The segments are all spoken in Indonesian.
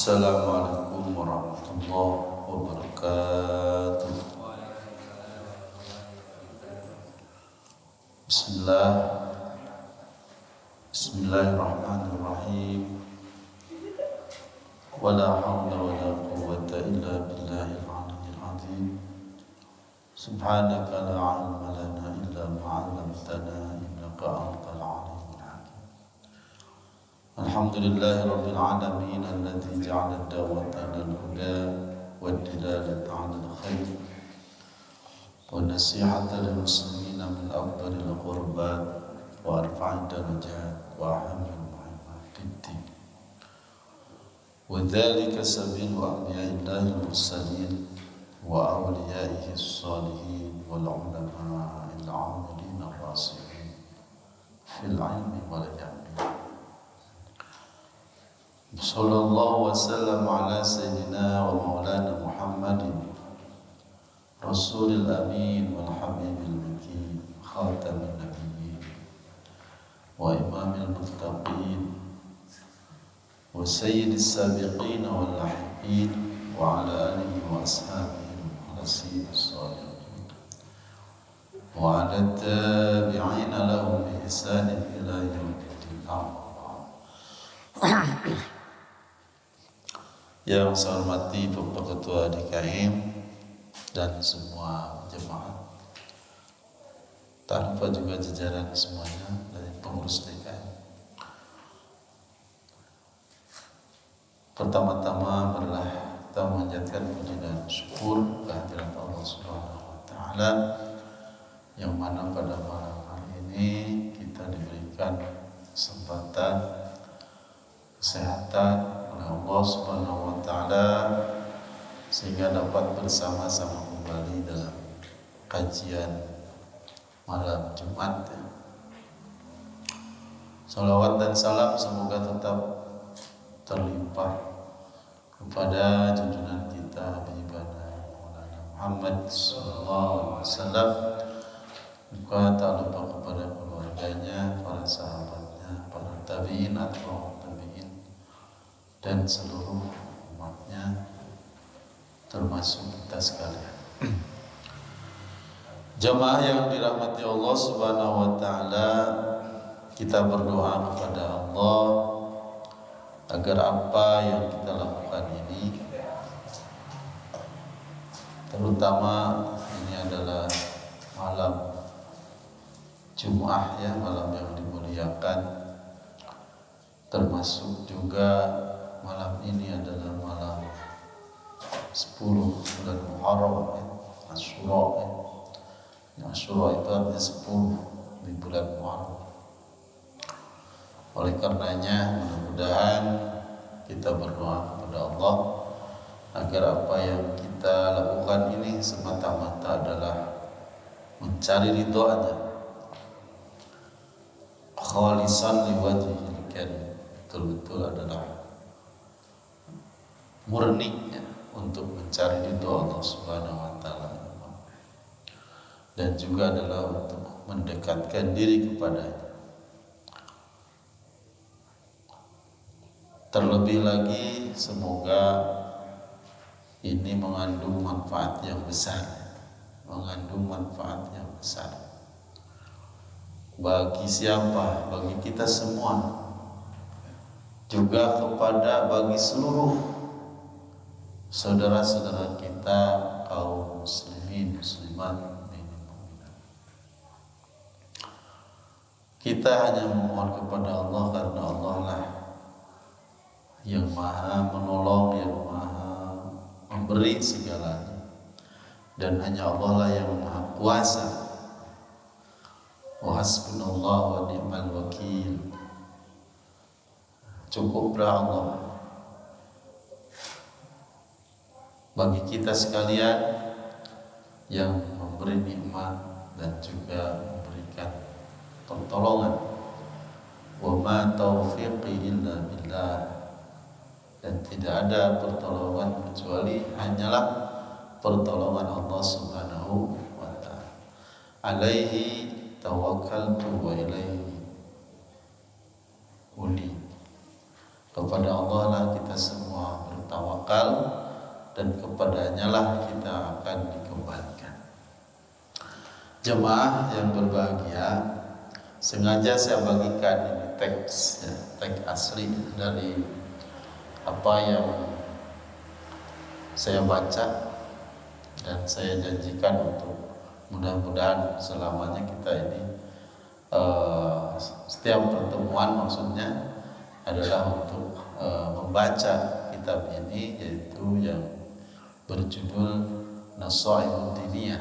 Assalamualaikum warahmatullahi wabarakatuh. Bismillahirrahmanirrahim. Wala hawla wala quwwata illa billahil aliyyil azim. Subhanaka la ilma lana illa ma 'allamtana innaka antal alimul hakim. Alhamdulillahi rabbil alamin alladzi ja'ala ad-da'wata ilal huda wad dilalata 'alal khair wa nasihata lil muslimina min afdalil qurbat wa arfa'id darajat wa ahamil muhimmat fid-din. Wa dzalika sabilu anbiya'illahil mursalin wa awliya'ihi as-salihin wal 'ulama'il 'amilin ar-rasihin fil 'ilmi wal yaqin. Sallallahu wasallam ala sayyidina wa maulana Muhammadin Rasulil amin wal habibil makin khatamin nabiyyin wa imamil muttaqin wa sayyidis sabiqin wal lahiqin wa ala alihi wa ashabihi al-mukhlasin as-salihin wa ala tabi'ina lahum bi ihsanin ila yaumiddin. Yang saya hormati Bapak Ketua DKM dan semua jemaah, tak lupa juga jajaran semuanya dari pengurus DKM. Pertama-tama marilah kita memanjatkan puji dan syukur kehadirat Allah Subhanahu wa taala yang mana pada malam hari ini kita diberikan kesempatan kesehatan oleh Allah Subhanahu wa taala sehingga dapat bersama-sama kembali dalam kajian malam Jumat. Salawat dan salam semoga tetap terlimpah kepada junjungan kita Habibana Maulana Muhammad sallallahu alaihi wasallam, juga tak lupa kepada keluarganya, para sahabatnya, para tabi'in atau tabi'in dan seluruh umatnya termasuk kita sekalian. Jamaah yang dirahmati Allah Subhanahu wa taala, kita berdoa kepada Allah agar apa yang kita lakukan ini, terutama ini adalah malam Jumat ya, malam yang dimuliakan, termasuk juga malam ini adalah malam 10 bulan Muharram ya, Asyura ya. Asyura itu artinya 10 di bulan Muharram. Oleh karenanya mudah-mudahan kita berdoa kepada Allah agar apa yang kita lakukan ini semata-mata adalah mencari ridhonya, khalisan liwajhil karim, betul-betul adalah murni ya, untuk mencari ridho Allah Subhanahu wa taala, dan juga adalah untuk mendekatkan diri kepadanya. Terlebih lagi semoga ini mengandung manfaat yang besar, mengandung manfaat yang besar bagi siapa? Bagi kita semua, juga bagi seluruh saudara-saudara kita kaum muslimin muslimat. Kita hanya memohon kepada Allah karena Allah lah yang maha menolong, yang maha memberi segalanya, dan hanya Allah lah yang maha kuasa. Wa hasbunallahu wa ni'mal wakil. Cukuplah Allah bagi kita sekalian yang memberi nikmat dan juga memberikan pertolongan. Wa ma taufiqi illa billah. Dan tidak ada pertolongan kecuali hanyalah pertolongan Allah Subhanahu wa taala. Alaihi tawakkaltu wa ilaihi uni. Kepada Allah lah kita semua tawakal, dan kepadanya lah kita akan dikembalikan. Jemaah yang berbahagia, sengaja saya bagikan ini teks asli dari apa yang saya baca, dan saya janjikan untuk mudah-mudahan selamanya kita ini setiap pertemuan maksudnya adalah untuk membaca kitab ini, yaitu yang berjudul Nasaihud Diniyah.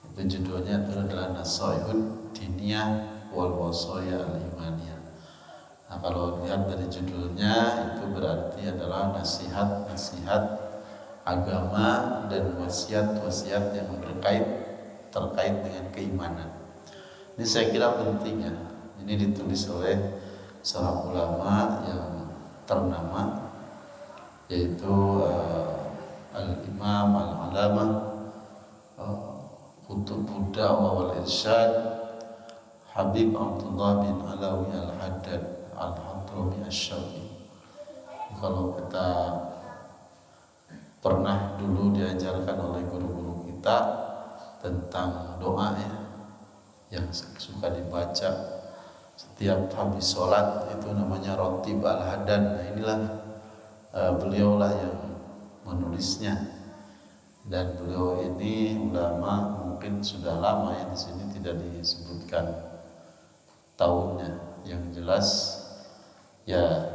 Itu judulnya itu adalah Nasaihud Diniyah wal Wasaya al-Imaniyah. Nah, kalau lihat dari judulnya itu berarti adalah nasihat-nasihat agama dan wasiat-wasiat yang terkait dengan keimanan. Ini saya kira penting ya. Ini ditulis oleh seorang ulama yang ternama, yaitu Al-Imam Al-Alamah Qutbud Da'wah wal Irsyad Habib Abdullah bin Alawi Al-Haddad Al-Hadrami Asy-Syafi'i. Kalau kita pernah dulu diajarkan oleh guru-guru kita tentang doa ya, yang suka dibaca setiap habis sholat, itu namanya Rotib Al-Haddad. Nah, inilah beliaulah yang menulisnya, dan beliau ini ulama mungkin sudah lama ya, di sini tidak disebutkan tahunnya, yang jelas ya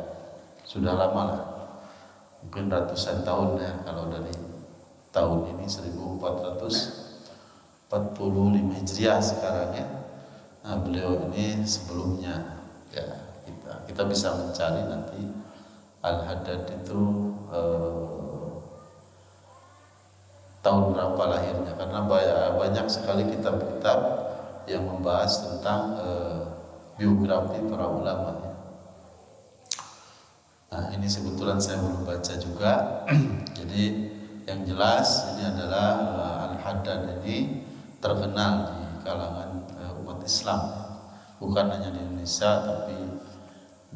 sudah lama lah, mungkin ratusan tahun ya. Kalau dari tahun ini 1445 Hijriah sekarang ya. Nah, beliau ini sebelumnya ya, kita bisa mencari nanti Al-Haddad itu tahun berapa lahirnya, karena banyak sekali kitab-kitab yang membahas tentang biografi para ulama ya. Nah, ini sebetulnya saya belum baca juga. Jadi yang jelas ini adalah Al-Haddad ini terkenal di kalangan umat Islam, bukan hanya di Indonesia tapi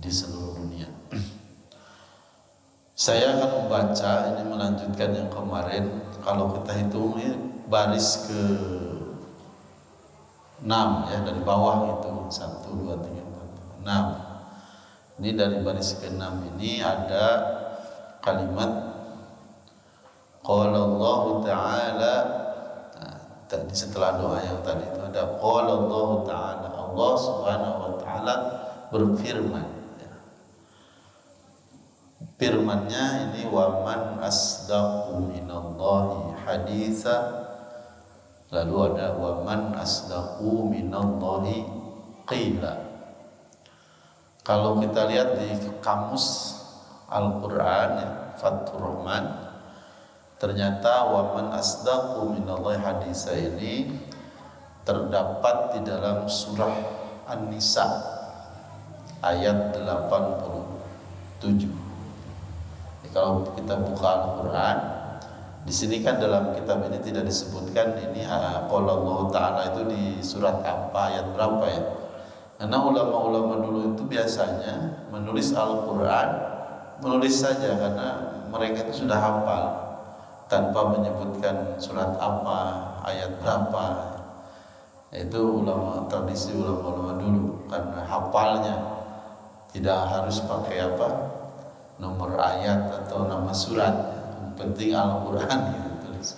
di seluruh dunia. Saya akan membaca ini, melanjutkan yang kemarin. Kalau kita hitung ini baris ke 6 ya, dari bawah itu 1, 2, 3, 4, 6. Ini dari baris ke 6 ini ada kalimat qala Allah Ta'ala. Tadi setelah doa yang tadi itu ada qala Allah Ta'ala, Allah Subhanahu wa Ta'ala berfirman. Firman-Nya ini wa man asdaqu minallahi haditsa. Lalu ada wa man asdaqu minallahi qila. Kalau kita lihat di kamus Al-Qur'an ya, Fathur Rahman, ternyata wa man asdaqu minallahi haditsa ini terdapat di dalam surah An-Nisa ayat 87. Kalau kita buka Al-Quran, di sini kan dalam kitab ini tidak disebutkan ini qala Allah Ta'ala itu di surat apa, ayat berapa ya. Karena ulama-ulama dulu itu biasanya menulis Al-Quran, menulis saja karena mereka itu sudah hafal, tanpa menyebutkan surat apa, ayat berapa. Itu tradisi ulama-ulama dulu, karena hafalnya tidak harus pakai nomor ayat atau nama surat, yang penting Al-Quran gitu tulis.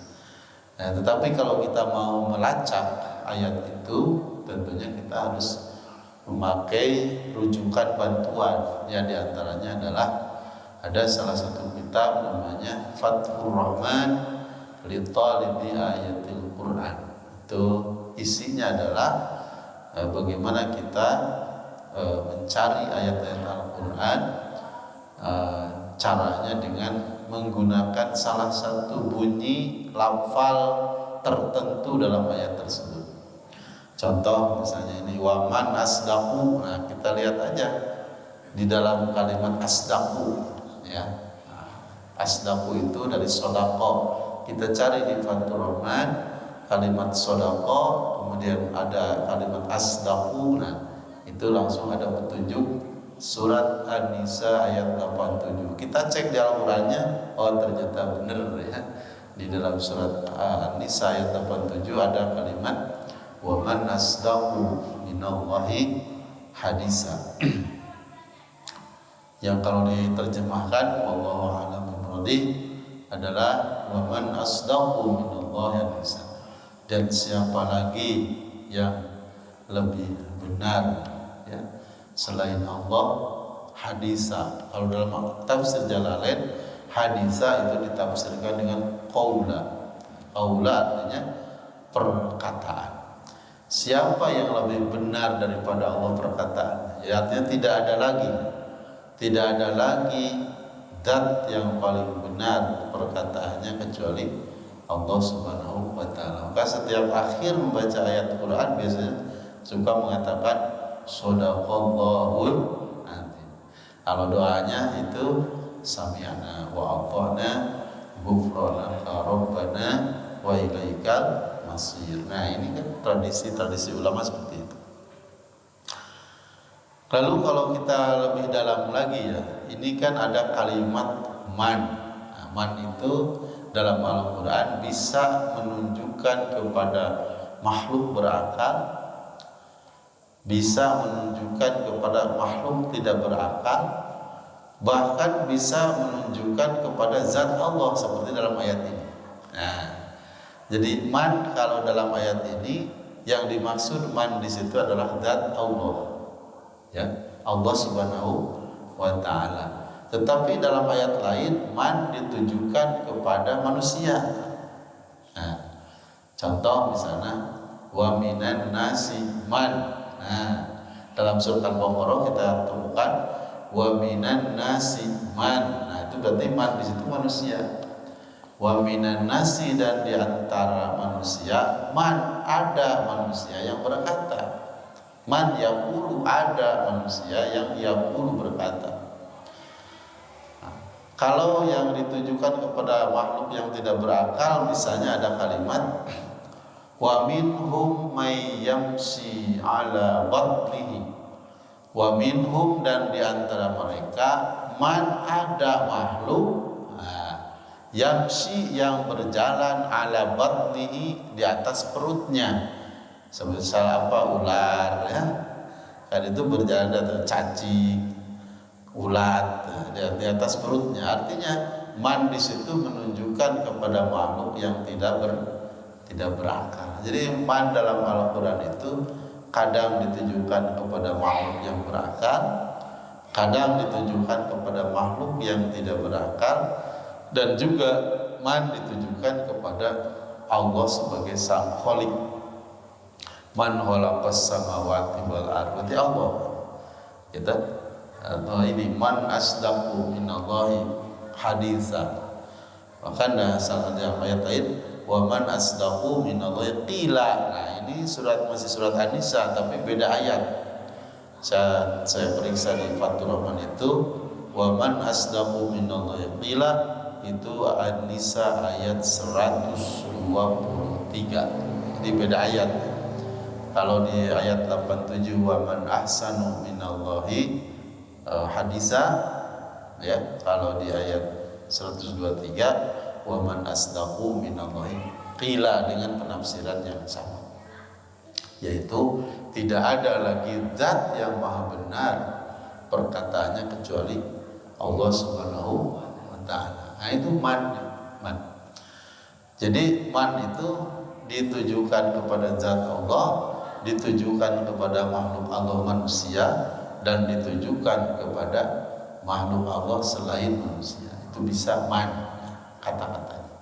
Nah, tetapi kalau kita mau melacak ayat itu, tentunya kita harus memakai rujukan bantuan. Ya, diantaranya adalah ada salah satu kitab namanya Fathur Rahman li Talibi Ayatil Quran. Itu isinya adalah bagaimana kita mencari ayat-ayat Al-Quran. Caranya dengan menggunakan salah satu bunyi lafal tertentu dalam ayat tersebut. Contoh misalnya ini waman asdaqu. Nah, kita lihat aja di dalam kalimat asdaqu ya. Asdaqu itu dari sodaqo. Kita cari di Fathur Rahman kalimat sodaqo, kemudian ada kalimat asdaqu. Nah, itu langsung ada petunjuk surat An-Nisa ayat 87. Kita cek di Al-Qur'annya, oh ternyata benar ya. Di dalam surat An-Nisa ayat 87 ada kalimat wa man asdaqu minallahi hadisa. Yang kalau diterjemahkan wallahu a'lam bishawab adalah wa man asdaqu minallahi hadisa. Dan siapa lagi yang lebih benar ya selain Allah hadisa. Kalau dalam tafsir Jalalain hadisa itu ditafsirkan dengan qaula. Qaula artinya perkataan. Siapa yang lebih benar daripada Allah perkataan? Ya, artinya tidak ada lagi zat yang paling benar perkataannya kecuali Allah Subhanahu wa taala. Maka setiap akhir membaca ayat Quran biasanya suka mengatakan shadaqallahul azim. Kalau doanya itu sami'na wa ata'na ghufranaka rabbana wa ilaikal masir. Nah, ini kan tradisi ulama seperti itu. Lalu kalau kita lebih dalam lagi ya, ini kan ada kalimat man. Nah, man itu dalam Al-Quran bisa menunjukkan kepada makhluk berakal, bisa menunjukkan kepada makhluk tidak berakal, bahkan bisa menunjukkan kepada zat Allah seperti dalam ayat ini. Nah, jadi man kalau dalam ayat ini yang dimaksud man di situ adalah zat Allah. Ya, Allah Subhanahu wa taala. Tetapi dalam ayat lain man ditujukan kepada manusia. Nah, contoh misalnya wa minan nasi man. Nah, dalam surat Al-Baqarah kita temukan wa minan nasi man. Nah, itu berarti man di situ manusia. Wa minan nasi, dan di antara manusia man, ada manusia yang berkata. Man yaqulu, ada manusia yang yaqulu berkata. Nah, kalau yang ditujukan kepada makhluk yang tidak berakal, misalnya ada kalimat wa minhum may yamshi ala batnihi. Wa minhum, dan di antara mereka man, ada makhluk yamshi, yang berjalan ala batnihi, di atas perutnya. Semisal apa, ular ya, kan itu berjalan di atas cacing, ulat di atas perutnya. Artinya man di situ menunjukkan kepada makhluk yang tidak berakal. Jadi man dalam Al-Quran itu kadang ditujukan kepada makhluk yang berakal, kadang ditujukan kepada makhluk yang tidak berakal, dan juga man ditujukan kepada Allah sebagai sang Khaliq. Man khalaqas samawati wal ardi, Allah. Gitu. Atau ini man asdaqu minallahi haditsa. Makanya salah satu ayat lain wa man asdaqu minallahi qila. Nah, ini masih surat An-Nisa tapi beda ayat. Saya periksa di Fathur Rahman itu wa man asdaqu minallahi qila, itu An-Nisa ayat 123. Jadi beda ayat. Kalau di ayat 87 wa man ahsanu minallahi hadisa, ya. Kalau di ayat 123 wa man asdaqu minallahi qila, dengan penafsiran yang sama, yaitu tidak ada lagi zat yang maha benar perkataannya kecuali Allah Subhanahu wa taala. Nah, itu man. Jadi man itu ditujukan kepada zat Allah, ditujukan kepada makhluk Allah manusia, dan ditujukan kepada makhluk Allah selain manusia. Itu bisa man kata-katanya.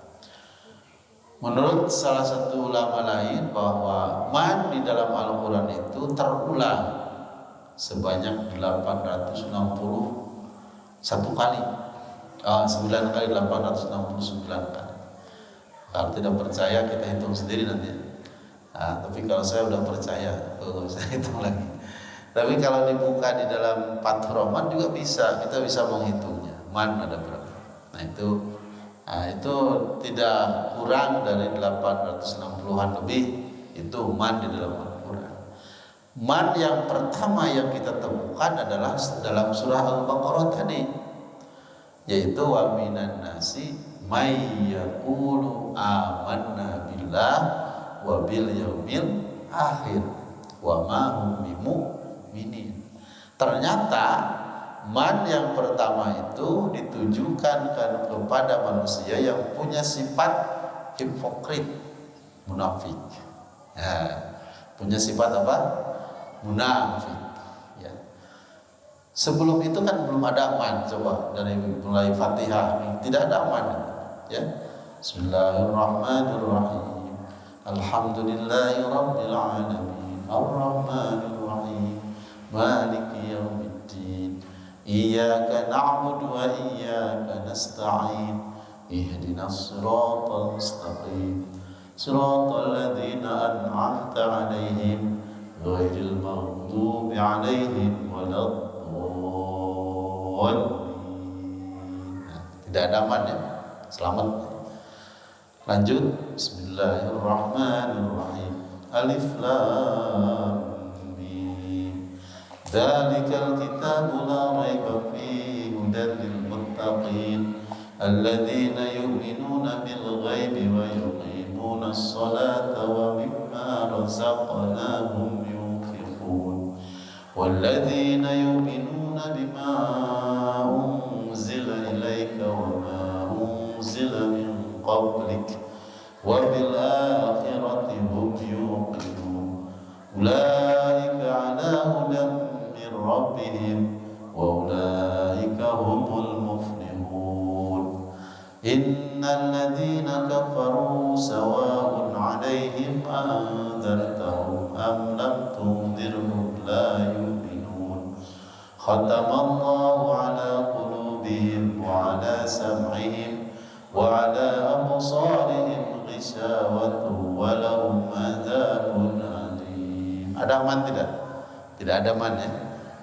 Menurut salah satu ulama lain bahwa man di dalam Al-Quran itu terulang sebanyak 861 kali. 9 kali, 869 kali. Kalau tidak percaya kita hitung sendiri nanti. Tapi kalau saya udah percaya, saya hitung lagi. Tapi kalau dibuka di dalam Fathur Rahman juga bisa, kita bisa menghitungnya. Man ada berapa? Nah itu tidak kurang dari 860-an lebih, itu man di dalam Al-Quran. Man yang pertama yang kita temukan adalah dalam surah Al-Baqarah tadi, yaitu wa minan nasi may yaqulu amanna billah wa bil yaumil akhir wa ma hum bimu'minin. Ternyata man yang pertama itu ditujukan kepada manusia yang punya sifat hipokrit, munafik. Ya, punya sifat apa? Munafik. Ya. Sebelum itu kan belum ada man. Coba dari mulai Fatihah tidak ada man. Ya. Bismillahirrahmanirrahim. Alhamdulillahirabbil alamin. Arrahmanirrahim. Maliki yaumiddin. Iyyaka na'budu wa iyyaka nasta'in. Ihdinas siratal mustaqim. Siratal ladzina an'amta 'alaihim ghairil maghdubi 'alaihim waladdallin. Tidak ada man ya. Selamat. Lanjut. Bismillahirrahmanirrahim. Alif lam mim. Dzalikal kitabu la raiba fihi hudan lil muttaqin alladzina yu'minuna bil ghaibi wa yuqimuna as-salata wa mimma razaqnahum yunfiqun walladzina yu'minuna bima unzila ilayka wa ma unzila min qablik wa bil akhirati hum yuqinun ulaika ala hudan min rabbihim wa ulaika humul muflihun. Innal ladzina kafaru sawa'un 'alaihim anzartahum am lam tunzirhum la yu'minun. Khatamallahu 'ala qulubihim wa 'ala sam'ihim wa 'ala absarihim ghishawatun wa lahum 'adzabun 'alim. Ada man tidak? Tidak ada man ya.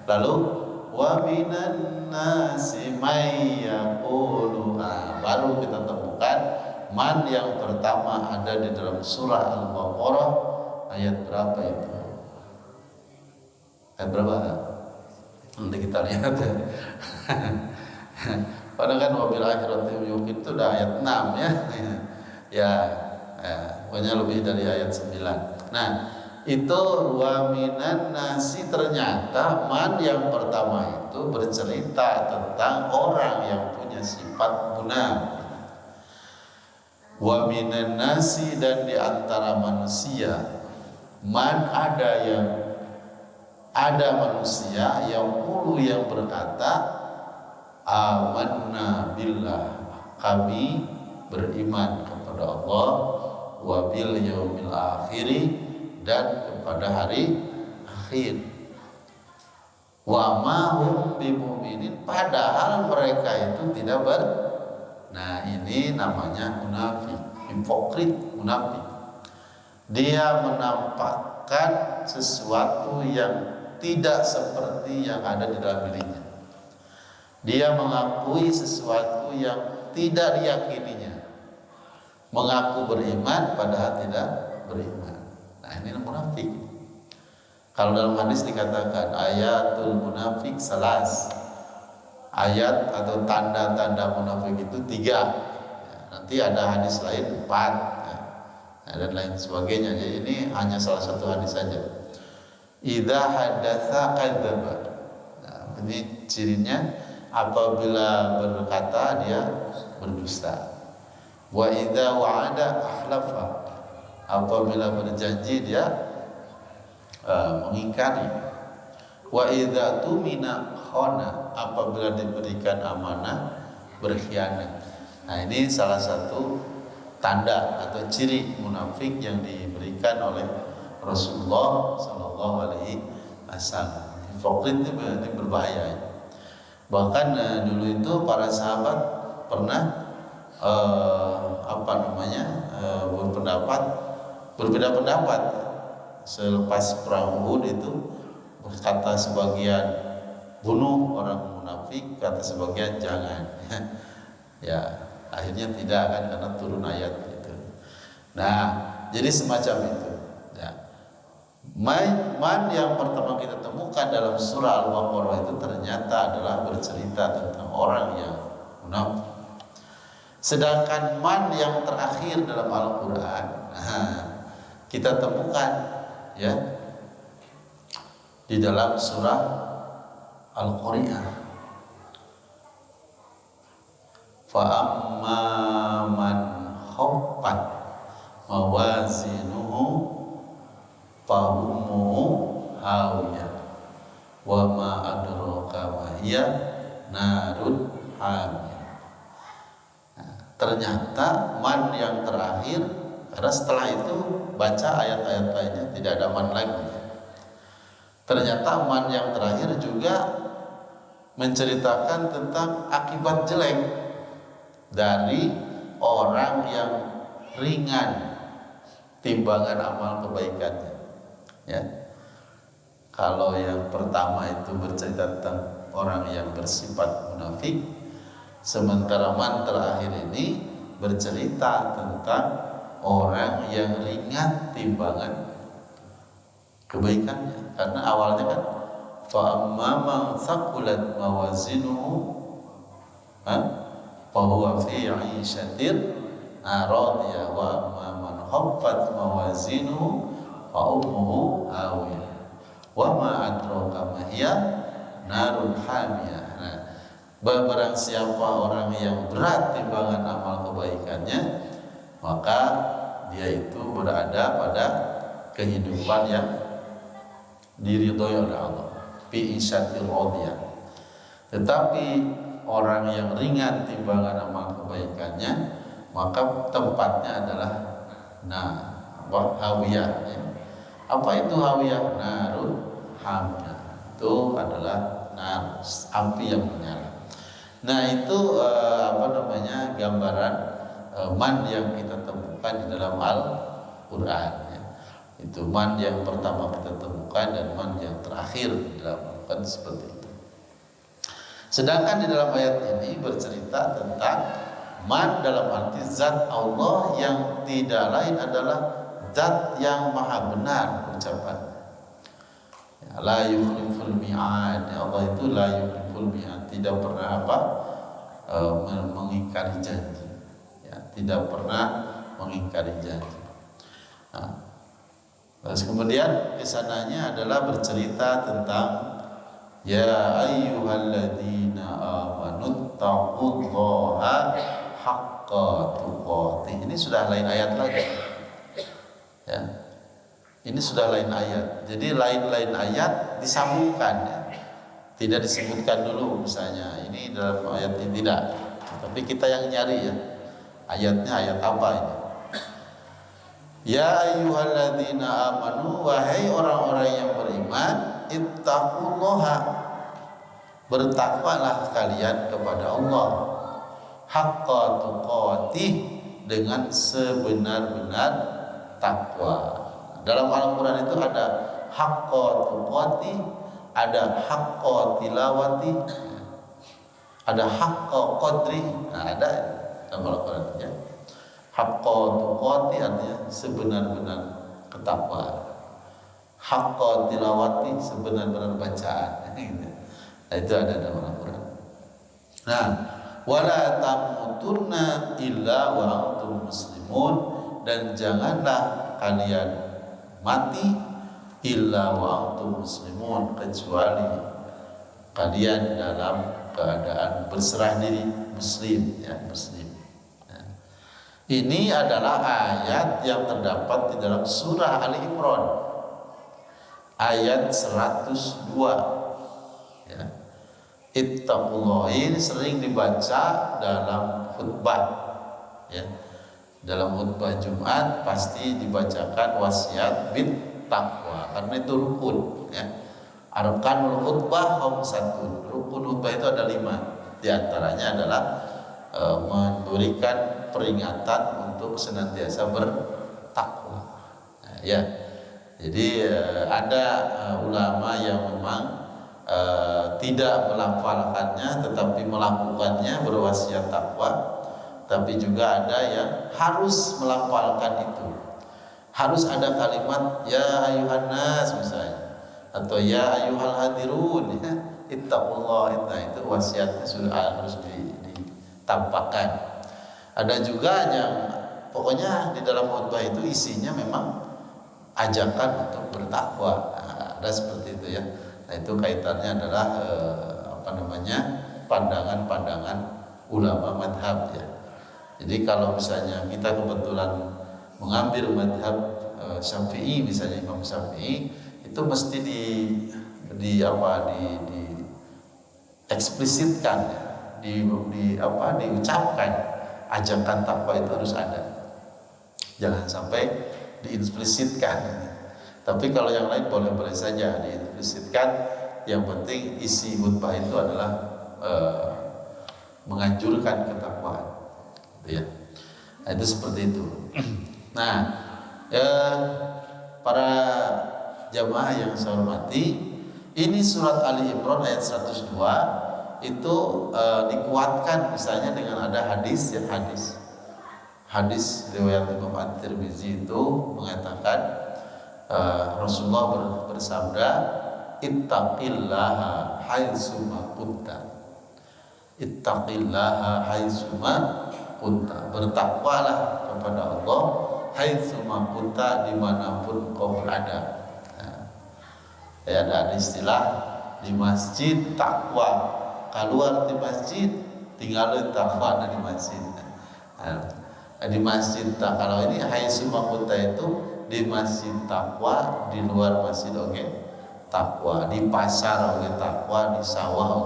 Lalu wa minan nasi may yaqulu, baru kita temukan man yang pertama ada di dalam surah Al-Baqarah ayat berapa itu? Ayat berapa? Nanti kita lihat ya. Padahal kan wabil akhirati yuqin itu udah ayat 6 ya. Ya, pokoknya lebih dari ayat 9. Nah, itu wa minan nasi, ternyata man yang pertama itu bercerita tentang orang yang punya sifat munafik. Wa minan nasi, dan di antara manusia man ada manusia yang berkata amanna billah, kami beriman kepada Allah, wa bil yaumil akhiri, dan kepada hari akhir. Wa ma hum bimu'minin, padahal mereka itu tidak Nah, ini namanya munafik, hipokrit, munafik. Dia menampakkan sesuatu yang tidak seperti yang ada di dalam dirinya. Dia mengakui sesuatu yang tidak diyakininya. Mengaku beriman padahal tidak beriman. Nah, ini munafik. Kalau dalam hadis dikatakan ayatul munafik salas, ayat atau tanda-tanda munafik itu 3 ya, nanti ada hadis lain 4 ya, dan lain sebagainya. Jadi ini hanya salah satu hadis saja. Idza hadatsa kadzdzaba. Nah, ini cirinya apabila berkata dia berdusta. Wa idza wa'ada akhlafa. Apabila berjanji dia mengingkari. Wa idza tumina khana, apabila diberikan amanah berkhianat. Nah, ini salah satu tanda atau ciri munafik yang diberikan oleh Rasulullah Sallallahu Alaihi Wasallam. Hipokrit ini berbahaya. Bahkan dulu itu para sahabat pernah berbeda pendapat selepas perang Uhud itu. Kata sebagian bunuh orang munafik, kata sebagian jangan. Ya, akhirnya tidak akan, karena turun ayat itu. Nah, jadi semacam itu. Ya. Man yang pertama kita temukan dalam surah Al-Baqarah itu ternyata adalah bercerita tentang orang yang munafik. Sedangkan man yang terakhir dalam Al-Quran, kita temukan ya di dalam surah Al-Qari'ah. Fa amma man khaffat mawazinuhu fa ummuhu hawiyah wa ma adraka ma hiya narun hamiyah. Ternyata man yang terakhir, karena setelah itu baca ayat-ayat lainnya tidak ada man lagi. Ternyata man yang terakhir juga menceritakan tentang akibat jelek dari orang yang ringan timbangan amal kebaikannya. Ya, kalau yang pertama itu bercerita tentang orang yang bersifat munafik, sementara man terakhir ini bercerita tentang orang yang ringan timbangan kebaikannya. Karena awalnya kan fa amma man thaqulat mawazinuhu fa huwa fi 'ishatin radiyah wa amma man khaffat mawazinuhu fa ummuhu hawiyah wa ma adraka ma hiya narun hamiyah. Nah, barang siapa orang yang berat timbangan amal kebaikannya, maka dia itu berada pada kehidupan yang diridhoi oleh Allah, fi isyatil radiyah. Tetapi orang yang ringan timbangan amal kebaikannya, maka tempatnya adalah hawiyah ya. Apa itu hawiyah? Narun hamiyah. Itu adalah api yang menyala. Nah, itu gambaran man yang kita temukan di dalam Al-Qur'an ya. Itu man yang pertama kita temukan dan man yang terakhir di dalam Al-Qur'an seperti itu. Sedangkan di dalam ayat ini bercerita tentang man dalam arti zat Allah yang tidak lain adalah zat yang maha benar ucapannya. Ya, la yukhliful mi'ad. Allah itu la yukhliful mi'ad, tidak pernah mengingkari janji. Ya, tidak pernah mengingkari janji. Nah, terus kemudian kesananya adalah bercerita tentang ya ayyuhalladzina amanu taqullaha haqqa tuqatih. Ini sudah lain ayat lagi. Ya. Ini sudah lain ayat. Jadi lain-lain ayat disambungkan ya. Tidak disebutkan dulu misalnya ini dalam ayat ini tidak. Tapi kita yang nyari ya. Ayatnya ayat apa ini? Ya ayyuhalladzina amanu, wahai orang-orang yang beriman, ittaqullaha, bertakwalah kalian kepada Allah, haqqa tuqatih, dengan sebenar-benar takwa. Dalam Al-Quran itu ada haqqa tuqatih, ada haqqa tilawati, ada haqqa qadri. Nah, ada dalam Al-Quran ya. Haqqa tuqati artinya sebenar-benar ketakwaan. Haqqa tilawati, sebenar-benar bacaan. Nah, itu ada dalam Al-Quran. Nah, wala tamutunna illa wa antum muslimun, dan janganlah kalian mati illa wa antum muslimun, kecuali kalian dalam keadaan berserah diri, muslim ya, muslim. Ini adalah ayat yang terdapat di dalam surah Ali Imran ayat 102 ya. Ittaqullah ini sering dibaca dalam khutbah ya. Dalam khutbah Jumat pasti dibacakan wasiat bit taqwa, karena itu rukun ya. Arkanul khutbah khamsatun. Rukun khutbah itu ada 5. Di antaranya adalah memberikan peringatan untuk senantiasa bertakwa. Nah, ya, jadi ada ulama yang memang tidak melafalkannya tetapi melakukannya, berwasiat takwa. Tapi juga ada yang harus melafalkan itu. Harus ada kalimat ya ayuhan nas misalnya, atau ya ayuhal hadirun ya. Ittaqullah, itu wasiatnya sudah harus ditampakkan. Ada juga yang pokoknya di dalam khutbah itu isinya memang ajakan untuk bertakwa. Nah, ada seperti itu ya. Nah, itu kaitannya adalah pandangan-pandangan ulama madhab ya. Jadi kalau misalnya kita kebetulan mengambil madhab Syafi'i, misalnya Imam Syafi'i, itu mesti di eksplisitkan ya, diucapkan ajakan takwa itu harus ada. Jangan sampai dieksplisitkan. Tapi kalau yang lain boleh-boleh saja dieksplisitkan. Yang penting isi khutbah itu adalah menganjurkan ketakwaan, gitu ya. Nah, itu seperti itu. Nah, para jamaah yang saya hormati, ini surat Ali Imran ayat 102 itu dikuatkan misalnya dengan ada hadis ya, hadis riwayat Imam At-Tirmizi itu mengatakan Rasulullah bersabda, ittaqillaha haitsuma kunta. Ittaqillaha haitsuma kunta. Bertakwalah kepada Allah haitsuma kunta, dimanapun kau berada. Nah, ya ada istilah di masjid takwa, keluar di masjid tinggal takwa di masjid. Nah, di masjid kalau ini haitsuma kunta itu di masjid takwa, di luar masjid takwa, di pasar takwa, di sawah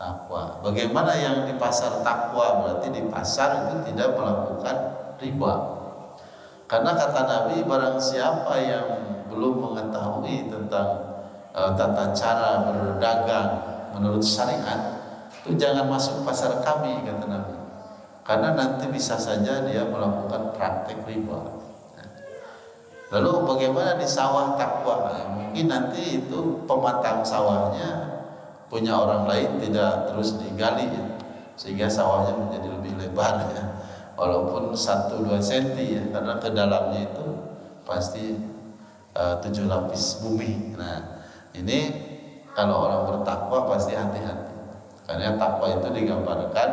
takwa. Bagaimana yang di pasar takwa? Berarti di pasar itu tidak melakukan riba. Karena kata Nabi, barang siapa yang belum mengetahui tentang tata cara berdagang menurut syariat, itu jangan masuk pasar kami, kata Nabi. Karena nanti bisa saja dia melakukan praktek riba. Lalu bagaimana di sawah takwa? Mungkin nanti itu pematang sawahnya punya orang lain, tidak terus digali ya, sehingga sawahnya menjadi lebih lebar ya, walaupun 1-2 cm ya, karena ke dalamnya itu pasti 7 lapis bumi. Nah, ini kalau orang bertakwa pasti hati-hati, karena takwa itu digambarkan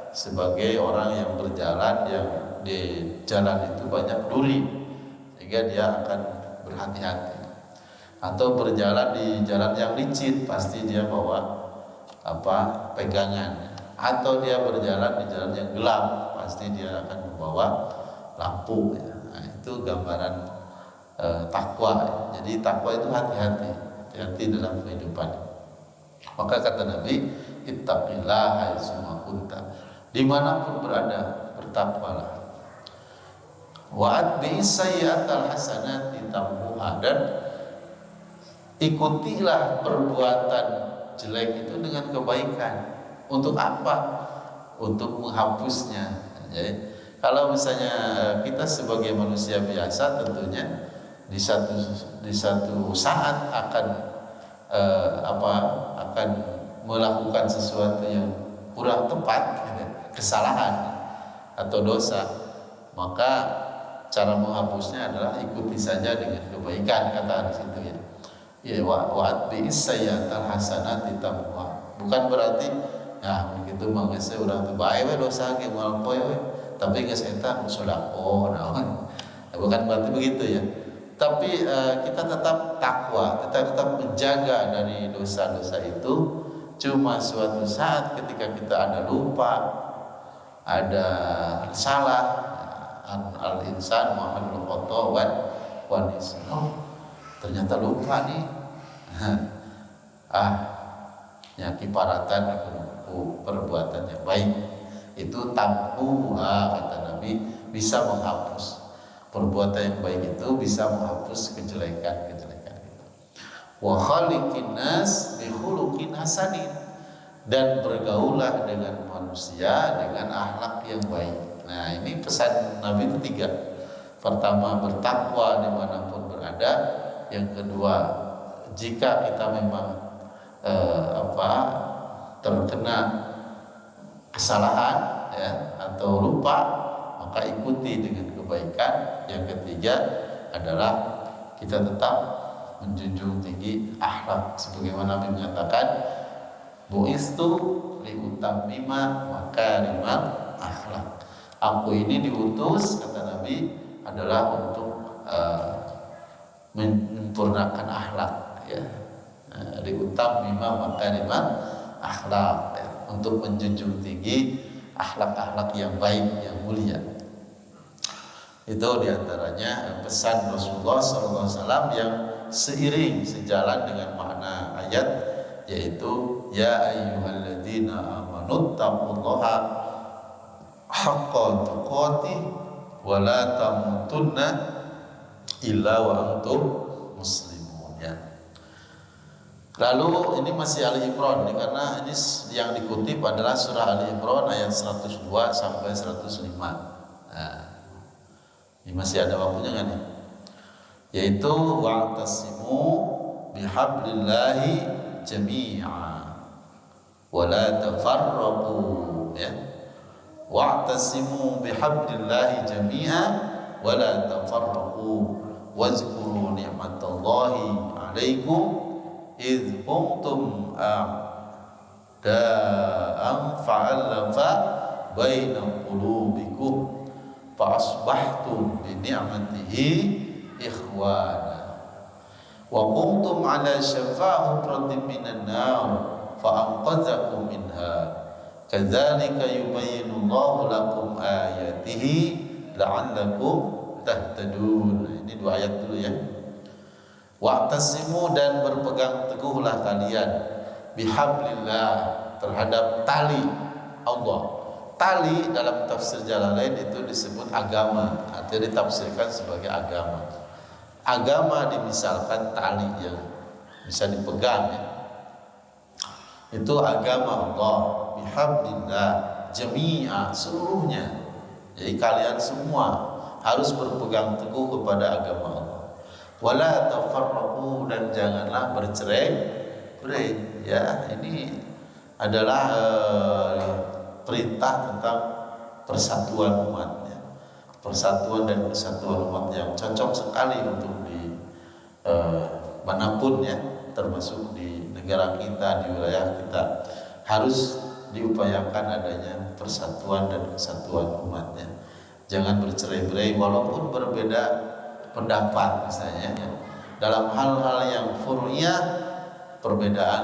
sebagai orang yang berjalan, yang di jalan itu banyak duri, sehingga dia akan berhati-hati. Atau berjalan di jalan yang licin, pasti dia bawa pegangan. Atau dia berjalan di jalan yang gelap, pasti dia akan membawa lampu ya. Nah, itu gambaran takwa ya. Jadi takwa itu hati-hati dalam kehidupan. Maka kata Nabi, ittaqillaha haitsuma kunta, dimanapun berada bertakwalah. Wa'at bi'isayyatal hasanati tamhuha, dan ikutilah perbuatan jelek itu dengan kebaikan. Untuk apa? Untuk menghapusnya. Jadi, kalau misalnya kita sebagai manusia biasa, tentunya di satu saat akan akan melakukan sesuatu yang kurang tepat, kesalahan atau dosa, maka cara menghapusnya adalah ikuti saja dengan kebaikan, kata di situ ya. Ya wa'at bi'isayyatal hasanati tamhuha. Bukan berarti ya begitu mah geus urang teu bae we dosa ge moal poe we, tapi geus eta sedekah naon. Bukan berarti begitu ya. Tapi kita tetap takwa, kita tetap menjaga dari dosa-dosa itu. Cuma suatu saat ketika kita ada lupa, ada salah, al-insan mahalul khata wa nisyan. Ternyata lupa nih. Ya kiparatan perbuatan yang baik itu tamhuha, kata Nabi, bisa menghapus. Perbuatan yang baik itu bisa menghapus kejelekan-kejelekan itu. Wa khaliqin nas bi khuluqin hasanin, dan bergaulah dengan manusia dengan akhlak yang baik. Nah, ini pesan Nabi itu 3. Pertama, bertakwa dimanapun berada. Yang kedua, jika kita memang terkena kesalahan ya, atau lupa, maka ikuti dengan kebaikan. Yang ketiga, adalah kita tetap menjunjung tinggi akhlak, sebagaimana Nabi mengatakan bu'istu liutammima makarimal akhlak. Aku ini diutus, kata Nabi, adalah untuk menyempurnakan akhlak, ya. Liutammima makarimal akhlak, ya. Untuk menjunjung tinggi akhlak-akhlak yang baik, yang mulia. Itu diantaranya pesan Rasulullah SAW yang seiring sejalan dengan makna ayat, yaitu ya ayyuhalladzina amanu taqullaha haqqa tuqatih wa la tamutunna illa wa antum muslimun, ya. Lalu ini masih Ali Imran nih, karena ini yang dikutip adalah surah Ali Imran ayat 102 sampai 105. Nah, ini masih ada waktunya kan nih? Yaitu wa'tasimu bihablillahi jami'a wa la tafarraqu, ya. Wa'tasimu bihablillahi jami'a wa la tafarraqu wazkuru ni'matallahi 'alaikum idh kuntum a'da'an fa'alafa baina qulubikum fa asbahtum bi ni'matihi ikhwana wa kuntum 'ala shafa hutratin minan nar fa anqadzakum minha kadzalika yubayyinu Allahu lakum ayatihi la'allakum tahtadun. Ini dua ayat dulu, ya. Wa'tasimu, dan berpegang teguhlah kalian bihablillah, terhadap tali Allah. Tali dalam tafsir Jalalain itu disebut agama, artinya ditafsirkan sebagai agama. Agama dimisalkan tali yang bisa dipegang, ya. Itu agama Allah, bihablillah jami'a, seluruhnya. Jadi kalian semua harus berpegang teguh kepada agama Allah. Wala tafarraqu, dan janganlah bercerai-berai, ya. Ini adalah perintah tentang persatuan umat, ya. Persatuan dan kesatuan umat yang cocok sekali untuk di manapun, ya, termasuk di negara kita, di wilayah kita, harus diupayakan adanya persatuan dan kesatuan umatnya. Jangan bercerai-berai walaupun berbeda pendapat, misalnya, ya. Dalam hal-hal yang furu'iyah perbedaan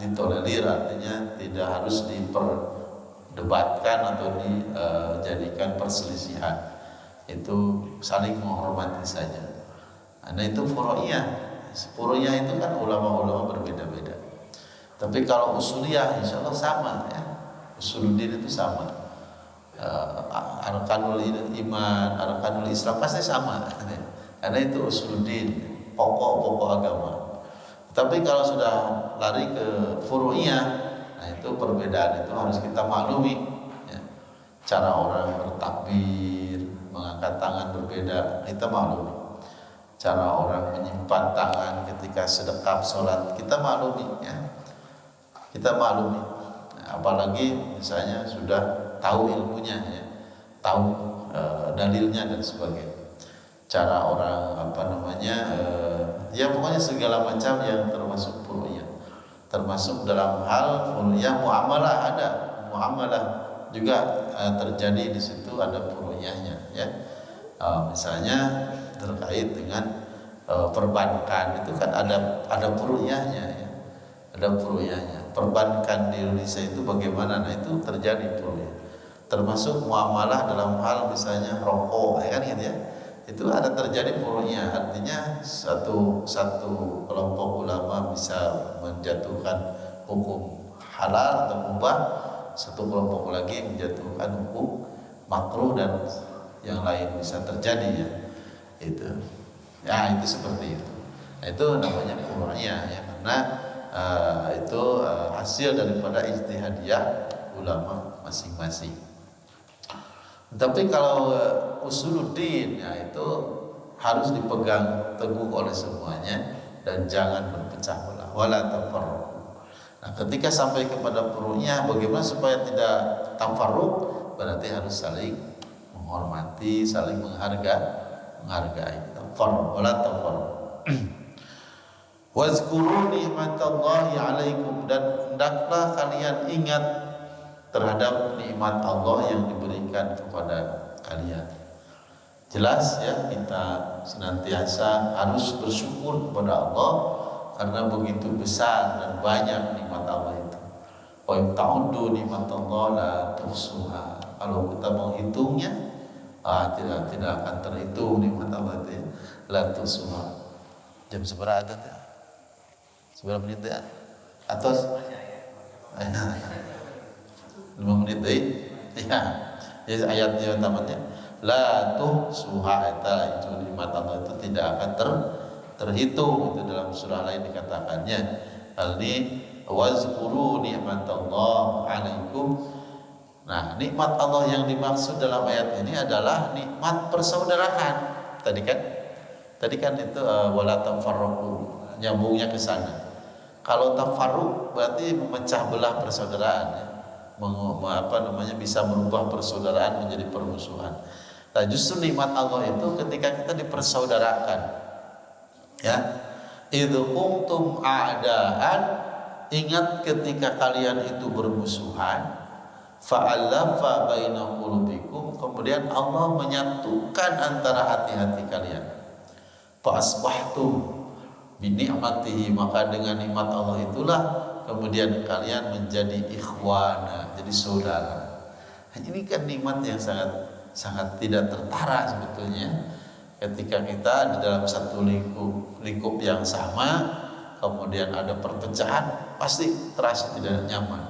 ditolerir, artinya tidak harus diperdebatkan atau dijadikan perselisihan. Itu saling menghormati saja. Nah, itu furu'iyah. Furu'iyah itu kan ulama-ulama berbeda-beda. Tapi kalau usuliyah insya Allah sama, ya. Usuluddin itu sama. Arkanul iman, arkanul Islam pasti sama, ya. Karena itu usuluddin, pokok-pokok agama. Tapi kalau sudah lari ke furu'iyah, nah itu perbedaan itu harus kita maklumi, ya. Cara orang bertakbir, mengangkat tangan berbeda, kita maklumi. Cara orang menyimpan tangan ketika sedekap sholat, kita maklumi, ya. Kita maklumi. Nah, apalagi misalnya sudah tahu ilmunya, ya, tahu dalilnya dan sebagainya. Cara orang ya pokoknya segala macam yang termasuk furu'iyah. Termasuk dalam hal furu'iyah muamalah, ada muamalah juga terjadi di situ, ada furu'iyahnya, ya. Misalnya terkait dengan perbankan, itu kan ada furu'iyahnya, ya. Ada furu'iyahnya. Perbankan di Indonesia itu bagaimana? Nah, itu terjadi furu'iyah. Termasuk muamalah dalam hal misalnya rokok, ya kan, gitu, ya. Itu ada terjadi furu'iyah, artinya satu kelompok ulama bisa menjatuhkan hukum halal atau mubah, satu kelompok lagi menjatuhkan hukum makruh, dan yang lain bisa terjadi, ya. Itu, ya, itu seperti itu. Nah, itu namanya furu'iyah, ya, karena itu hasil daripada ijtihadiyah ulama masing-masing. Tapi kalau usuluddin, ya, itu harus dipegang teguh oleh semuanya dan jangan berpecah belah. Wala tafarruq. Nah, ketika sampai kepada furu'iyah, bagaimana supaya tidak tafarruq? Berarti harus saling menghormati, saling menghargai. Wala tafar. Wazkuru nikmatallahi alaikum, dan hendaklah kalian ingat terhadap nikmat Allah yang diberikan kepada kalian. Jelas ya, kita senantiasa harus bersyukur kepada Allah karena begitu besar dan banyak nikmat Allah itu. Wa in ta'uddu nikmatallahi la tuhsuha. Kalau kita menghitungnya, tidak akan terhitung nikmat Allah itu ya. La tuhsuha. Jam seberapa adzan ya? Seberapa menit ya? Atau 5 menit deh. Ya. Jadi ayatnya tamatnya la tuhsuha, itu nikmat Allah itu tidak akan terhitung. Itu dalam surah lain dikatakannya. Hal ini wazkuru nikmatallah alaikum. Nah, nikmat Allah yang dimaksud dalam ayat ini adalah nikmat persaudaraan. Tadi kan itu wala tafarraqu, nyambungnya ke sana. Kalau tafarruq berarti memecah belah persaudaraan ya. Bisa merubah persaudaraan menjadi permusuhan. Nah, justru nikmat Allah itu ketika kita dipersaudarakan. Ya. Idz kuntum a'daan, ingat ketika kalian itu bermusuhan, fa'alafa baina qulubikum, kemudian Allah menyatukan antara hati-hati kalian. Fa asbahtum bi ni'matihi, maka dengan nikmat Allah itulah kemudian kalian menjadi ikhwana, jadi saudara. Ini kan nikmat yang sangat tidak tertara sebetulnya. Ketika kita di dalam satu lingkup yang sama, kemudian ada perpecahan, pasti terasa tidak nyaman.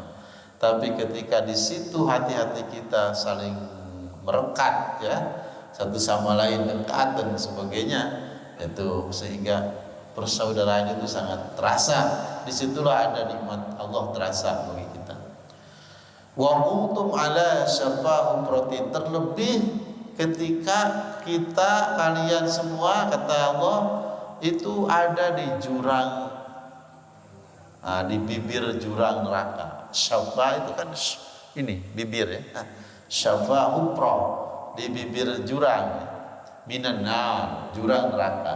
Tapi ketika di situ hati-hati kita saling merekat ya, satu sama lain dekat dan sebagainya, itu sehingga persaudaraan itu sangat terasa. Disitulah ada nikmat Allah terasa bagi kita. Wa kuntum ala syafa humratin, terlebih ketika kalian semua, kata Allah, itu ada di jurang, di bibir jurang neraka. Syafa itu kan ini bibir ya. Syafa humra, di bibir jurang, minan nar, jurang neraka.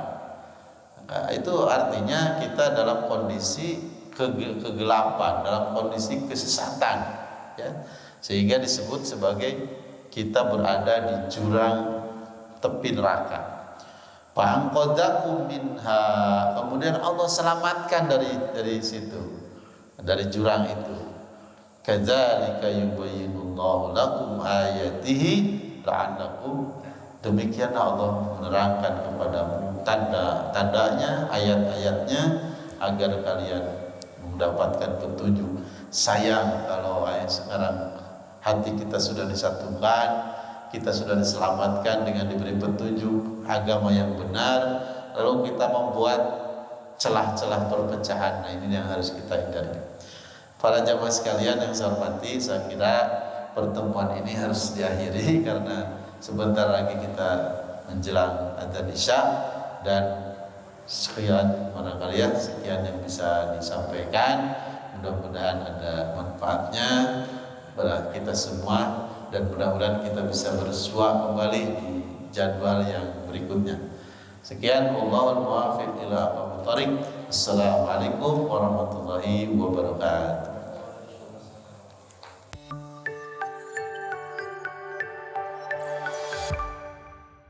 Nah, itu artinya kita dalam kondisi kegelapan, dalam kondisi kesesatan ya. Sehingga disebut sebagai kita berada di jurang tepi neraka. Fa'anqadzakum minha, kemudian Allah selamatkan dari situ, dari jurang itu. Kadzalika yubayyinullahu lakum ayatihi la'allakum, demikianlah Allah menerangkan kepadamu tanda-tandanya, ayat-ayatnya, agar kalian mendapatkan petunjuk. Sayang kalau sekarang hati kita sudah disatukan, kita sudah diselamatkan dengan diberi petunjuk agama yang benar, lalu kita membuat celah-celah perpecahan. Nah, ini yang harus kita hindari. Para jamaah sekalian yang saya hormati, saya kira pertemuan ini harus diakhiri karena sebentar lagi kita menjelang adzan Isya, dan sekian barangkali ya, sekian yang bisa disampaikan. Mudah-mudahan ada manfaatnya pada kita semua, dan mudah-mudahan kita bisa bersua kembali di jadwal yang berikutnya. Sekian, wallahul muwaffiq ila aqwamit thoriq. Assalamualaikum warahmatullahi wabarakatuh.